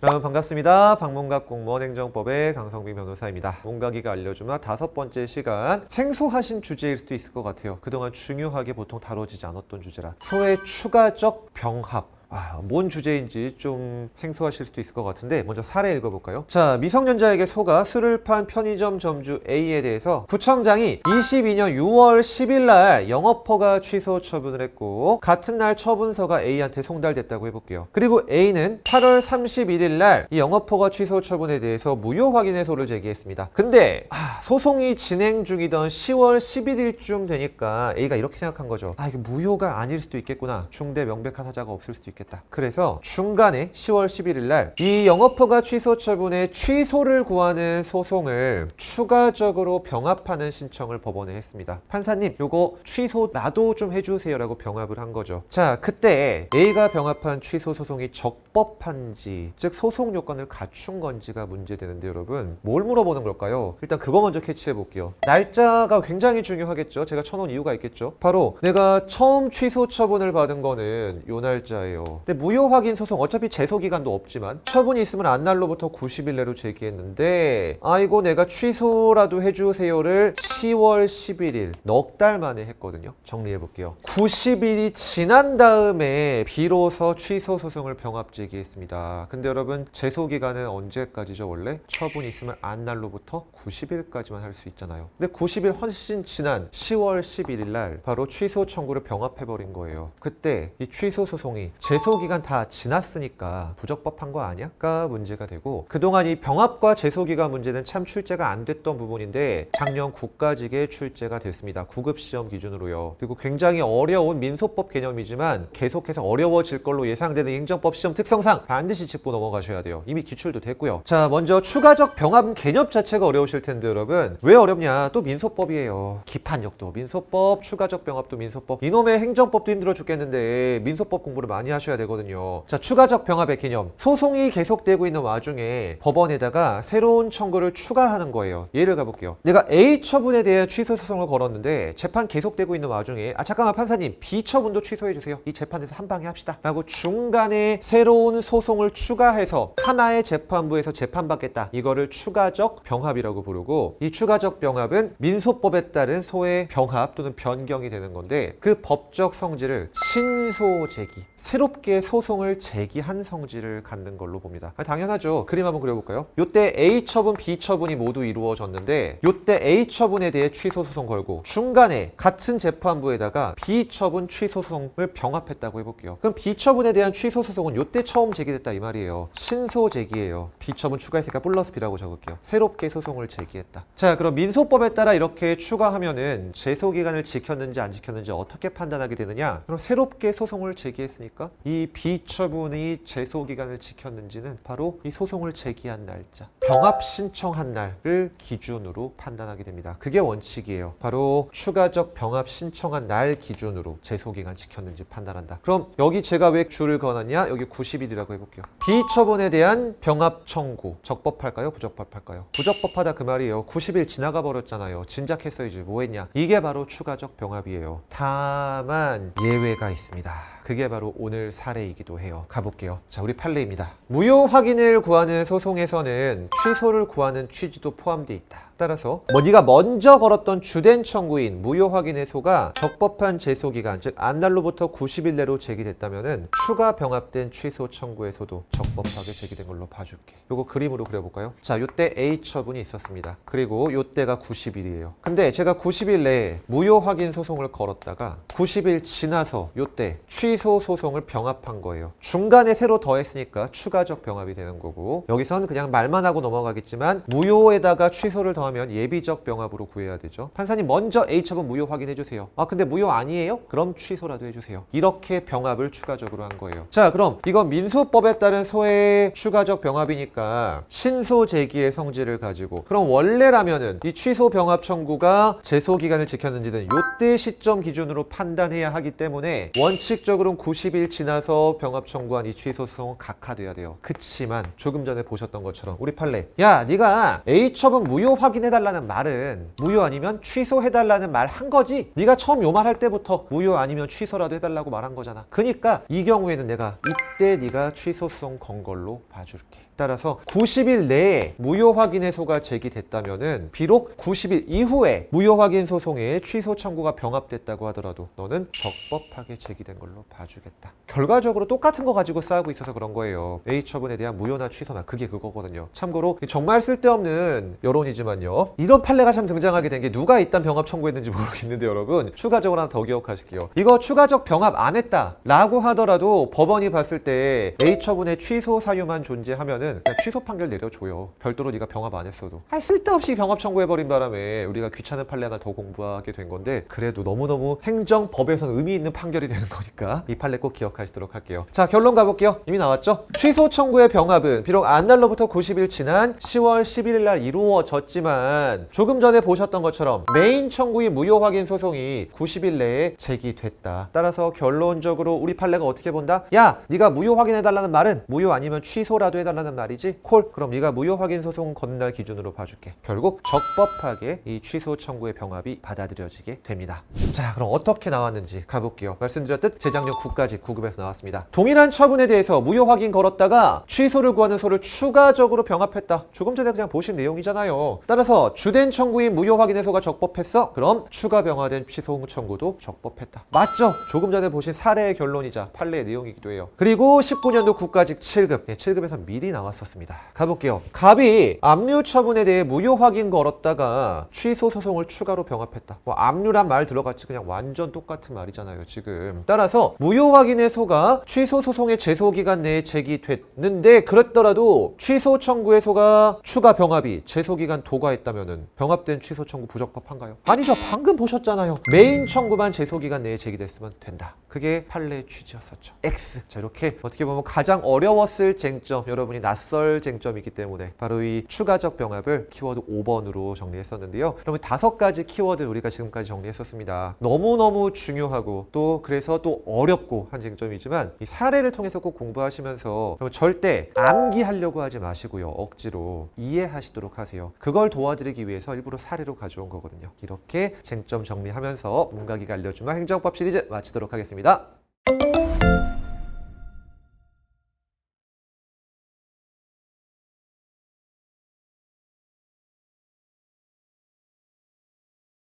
여러분 반갑습니다. 방문각 공무원 행정법의 강성빈 변호사입니다. 문각이가 알려주마 5번째 시간, 생소하신 주제일 수도 있을 것 같아요. 그동안 중요하게 보통 다뤄지지 않았던 주제라. 소의 추가적 병합. 뭔 주제인지 좀 생소하실 수도 있을 것 같은데 먼저 사례 읽어볼까요? 자, 미성년자에게 소가 술을 판 편의점 점주 A에 대해서 구청장이 22년 6월 10일 날 영업허가 취소 처분을 했고, 같은 날 처분서가 A한테 송달됐다고 해볼게요. 그리고 A는 8월 31일 날 이 영업허가 취소 처분에 대해서 무효 확인의 소를 제기했습니다. 근데 소송이 진행 중이던 10월 11일쯤 되니까 A가 이렇게 생각한 거죠. 이거 무효가 아닐 수도 있겠구나. 중대 명백한 하자가 없을 수도 있겠다. 그래서 중간에 10월 11일 날 이 영업허가 취소 처분의 취소를 구하는 소송을 추가적으로 병합하는 신청을 법원에 했습니다. 판사님, 요거 취소 나도 좀 해주세요 라고 병합을 한 거죠. 자, 그때 A가 병합한 취소 소송이 적법한지, 즉 소송 요건을 갖춘 건지가 문제되는데, 여러분 뭘 물어보는 걸까요? 일단 그거 먼저 캐치해 볼게요. 날짜가 굉장히 중요하겠죠. 제가 쳐놓은 이유가 있겠죠. 바로 내가 처음 취소 처분을 받은 거는 요 날짜예요. 근데 무효 확인 소송, 어차피 제소 기간도 없지만 처분이 있으면 안날로부터 90일 내로 제기했는데, 아이고 내가 취소라도 해주세요를 10월 11일 넉 달 만에 했거든요. 정리해 볼게요. 90일이 지난 다음에 비로소 취소 소송을 병합 제기했습니다. 근데 여러분 제소 기간은 언제까지죠? 원래 처분이 있으면 안날로부터 90일까지만 할 수 있잖아요. 근데 90일 훨씬 지난 10월 11일 날 바로 취소 청구를 병합해 버린 거예요. 그때 이 취소 소송이 제소 기간 다 지났으니까 부적법한 거 아니야?가 문제가 되고, 그동안 이 병합과 제소 기간 문제는 참 출제가 안 됐던 부분인데 작년 국가직에 출제가 됐습니다. 9급 시험 기준으로요. 그리고 굉장히 어려운 민소법 개념이지만 계속해서 어려워질 걸로 예상되는 행정법 시험 특성상 반드시 짚고 넘어가셔야 돼요. 이미 기출도 됐고요. 자, 먼저 추가적 병합 개념 자체가 어려우실 텐데, 여러분 왜 어렵냐? 또 민소법이에요. 기판력도 민소법, 추가적 병합도 민소법. 이놈의 행정법도 힘들어 죽겠는데 민소법 공부를 많이 하셔야 되거든요. 자, 추가적 병합의 개념. 소송이 계속되고 있는 와중에 법원에다가 새로운 청구를 추가하는 거예요. 예를 가볼게요. 내가 A 처분에 대한 취소 소송을 걸었는데 재판 계속되고 있는 와중에 잠깐만 판사님, B 처분도 취소해주세요. 이 재판에서 한 방에 합시다 라고 중간에 새로운 소송을 추가해서 하나의 재판부에서 재판받겠다. 이거를 추가적 병합이라고 부르고, 이 추가적 병합은 민소법에 따른 소의 병합 또는 변경이 되는 건데, 그 법적 성질을 신소제기, 새롭게 소송을 제기한 성질을 갖는 걸로 봅니다. 당연하죠. 그림 한번 그려볼까요? 요때 A 처분, B 처분이 모두 이루어졌는데 요때 A 처분에 대해 취소 소송 걸고 중간에 같은 재판부에다가 B 처분 취소 소송을 병합했다고 해볼게요. 그럼 B 처분에 대한 취소 소송은 요때 처음 제기됐다 이 말이에요. 신소 제기예요. B 처분 추가했으니까 플러스 B라고 적을게요. 새롭게 소송을 제기했다. 자, 그럼 민소법에 따라 이렇게 추가하면은 제소 기간을 지켰는지 안 지켰는지 어떻게 판단하게 되느냐? 그럼 새롭게 소송을 제기했으니까 이 B 처분이 제소 기간을 지켰는지는 바로 이 소송을 제기한 날짜, 병합 신청한 날을 기준으로 판단하게 됩니다. 그게 원칙이에요. 바로 추가적 병합 신청한 날 기준으로 제소 기간 지켰는지 판단한다. 그럼 여기 제가 왜 줄을 그어놨냐? 여기 90일이라고 해볼게요. B 처분에 대한 병합 청구 적법할까요? 부적법할까요? 부적법하다 그 말이에요. 90일 지나가 버렸잖아요. 진작했어야지 뭐 했냐? 이게 바로 추가적 병합이에요. 다만 예외가 있습니다. 그게 바로 오늘 사례이기도 해요. 가볼게요. 자, 우리 판례입니다. 무효 확인을 구하는 소송에서는 취소를 구하는 취지도 포함되어 있다. 따라서 네가 먼저 걸었던 주된 청구인 무효 확인의 소가 적법한 제소 기간, 즉 안날로부터 90일 내로 제기됐다면은 추가 병합된 취소 청구의 소도 적법하게 제기된 걸로 봐줄게. 요거 그림으로 그려볼까요? 자, 요때 A 처분이 있었습니다. 그리고 요때가 90일이에요. 근데 제가 90일 내에 무효 확인 소송을 걸었다가 90일 지나서 요때 취소 소송을 병합한 거예요. 중간에 새로 더했으니까 추가적 병합이 되는 거고, 여기선 그냥 말만 하고 넘어가겠지만 무효에다가 취소를 더하면 예비적 병합으로 구해야 되죠. 판사님, 먼저 A 처분 무효 확인해 주세요. 근데 무효 아니에요? 그럼 취소라도 해주세요. 이렇게 병합을 추가적으로 한 거예요. 자, 그럼 이건 민소법에 따른 소의 추가적 병합이니까 신소 제기의 성질을 가지고, 그럼 원래라면은 이 취소 병합 청구가 제소 기간을 지켰는지는 요때 시점 기준으로 판단해야 하기 때문에 원칙적으로는 90일 지나서 병합 청구한 이 취소 소송은 각하돼야 돼요. 그치만 조금 전에 보셨던 것처럼 우리 판례, 야 네가 A 처분 무효 확인 확인해달라는 말은 무효 아니면 취소해달라는 말 한 거지. 네가 처음 요 말 할 때부터 무효 아니면 취소라도 해달라고 말한 거잖아. 그러니까 이 경우에는 내가 이때 네가 취소 소송 건 걸로 봐줄게. 따라서 90일 내에 무효 확인 해소가 제기됐다면은 비록 90일 이후에 무효 확인 소송에 취소 청구가 병합됐다고 하더라도 너는 적법하게 제기된 걸로 봐주겠다. 결과적으로 똑같은 거 가지고 싸우고 있어서 그런 거예요. A 처분에 대한 무효나 취소나 그게 그거거든요. 참고로 정말 쓸데없는 여론이지만요. 이런 판례가 참 등장하게 된 게 누가 이딴 병합 청구했는지 모르겠는데 여러분 추가적으로 하나 더 기억하실게요. 이거 추가적 병합 안 했다 라고 하더라도 법원이 봤을 때 A 처분의 취소 사유만 존재하면은 그냥 취소 판결 내려줘요. 별도로 네가 병합 안 했어도. 쓸데없이 병합 청구해버린 바람에 우리가 귀찮은 판례 하나 더 공부하게 된 건데 그래도 너무너무 행정법에서는 의미 있는 판결이 되는 거니까 이 판례 꼭 기억하시도록 할게요. 자, 결론 가볼게요. 이미 나왔죠? 취소 청구의 병합은 비록 안날로부터 90일 지난 10월 11일 날 이루어졌지만 조금 전에 보셨던 것처럼 메인 청구의 무효 확인 소송이 90일 내에 제기됐다. 따라서 결론적으로 우리 판례가 어떻게 본다? 야, 네가 무효 확인해달라는 말은 무효 아니면 취소라도 해달라는 말이지? 콜. 그럼 네가 무효 확인 소송 거는 날 기준으로 봐줄게. 결국 적법하게 이 취소 청구의 병합이 받아들여지게 됩니다. 자, 그럼 어떻게 나왔는지 가볼게요. 말씀드렸듯 재작년 9까지 9급에서 나왔습니다. 동일한 처분에 대해서 무효 확인 걸었다가 취소를 구하는 소를 추가적으로 병합했다. 조금 전에 그냥 보신 내용이잖아요. 따라서 주된 청구인 무효 확인 해소가 적법했어? 그럼 추가 병합된 취소 청구도 적법했다. 맞죠? 조금 전에 보신 사례의 결론이자 판례의 내용이기도 해요. 그리고 19년도 9까지 7급. 7급에서 미리 나왔었습니다. 가볼게요. 갑이 압류 처분에 대해 무효 확인 걸었다가 취소 소송을 추가로 병합했다. 압류란 말 들어갔지 그냥 완전 똑같은 말이잖아요, 지금. 따라서 무효 확인의 소가 취소 소송의 제소 기간 내에 제기됐는데 그랬더라도 취소 청구의 소가 추가 병합이 제소 기간 도과했다면은 병합된 취소 청구 부적법한가요? 아니죠. 방금 보셨잖아요. 메인 청구만 제소 기간 내에 제기됐으면 된다. 그게 판례의 취지였었죠. X. 자, 이렇게 어떻게 보면 가장 어려웠을 쟁점, 여러분이 낯설 쟁점이기 때문에 바로 이 추가적 병합을 키워드 5번으로 정리했었는데요. 그러면 5가지 키워드 우리가 지금까지 정리했었습니다. 너무너무 중요하고 또 그래서 또 어렵고 한 쟁점이지만 이 사례를 통해서 꼭 공부하시면서 절대 암기하려고 하지 마시고요. 억지로 이해하시도록 하세요. 그걸 도와드리기 위해서 일부러 사례로 가져온 거거든요. 이렇게 쟁점 정리하면서 문과기가 알려주마 행정법 시리즈 마치도록 하겠습니다.